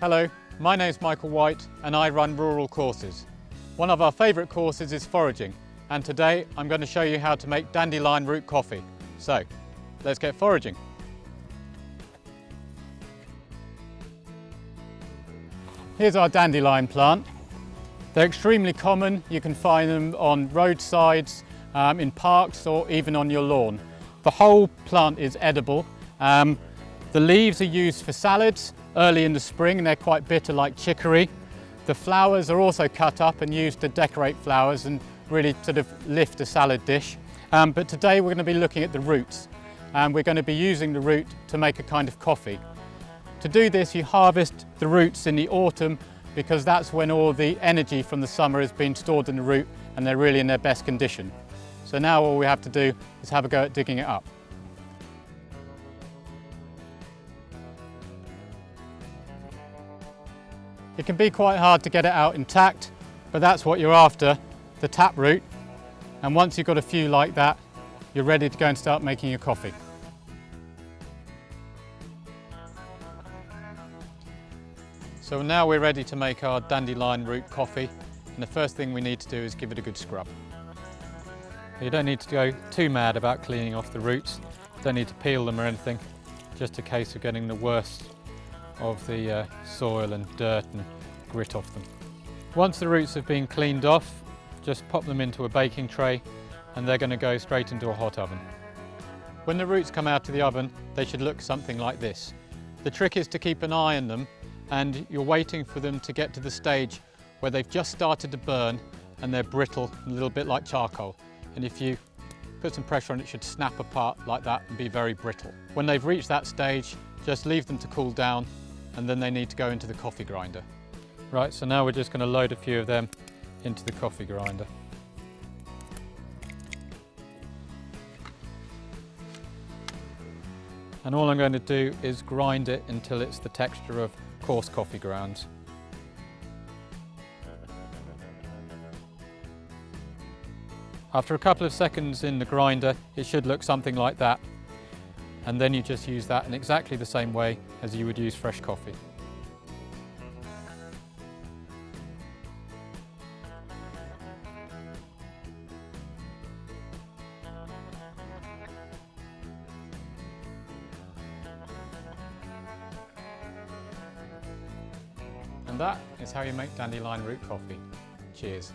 Hello, my name's Michael White and I run rural courses. One of our favourite courses is foraging, and today I'm going to show you how to make dandelion root coffee. So, let's get foraging. Here's our dandelion plant. They're extremely common. You can find them on roadsides, in parks, or even on your lawn. The whole plant is edible. The leaves are used for salads early in the spring and they're quite bitter like chicory. The flowers are also cut up and used to decorate flowers and really sort of lift a salad dish. But today we're going to be looking at the roots, and we're going to be using the root to make a kind of coffee. To do this, you harvest the roots in the autumn because that's when all the energy from the summer has been stored in the root and they're really in their best condition. So now all we have to do is have a go at digging it up. It can be quite hard to get it out intact, but that's what you're after, the taproot. And once you've got a few like that, you're ready to go and start making your coffee. So now we're ready to make our dandelion root coffee, and the first thing we need to do is give it a good scrub. You don't need to go too mad about cleaning off the roots, you don't need to peel them or anything, just a case of getting the worst of the soil and dirt and grit off them. Once the roots have been cleaned off, just pop them into a baking tray and they're going to go straight into a hot oven. When the roots come out of the oven, they should look something like this. The trick is to keep an eye on them, and you're waiting for them to get to the stage where they've just started to burn and they're brittle, a little bit like charcoal. And if you put some pressure on it, should snap apart like that and be very brittle. When they've reached that stage, just leave them to cool down, and then they need to go into the coffee grinder. Right, so now we're just going to load a few of them into the coffee grinder. And all I'm going to do is grind it until it's the texture of coarse coffee grounds. After a couple of seconds in the grinder, it should look something like that. And then you just use that in exactly the same way as you would use fresh coffee. And that is how you make dandelion root coffee. Cheers.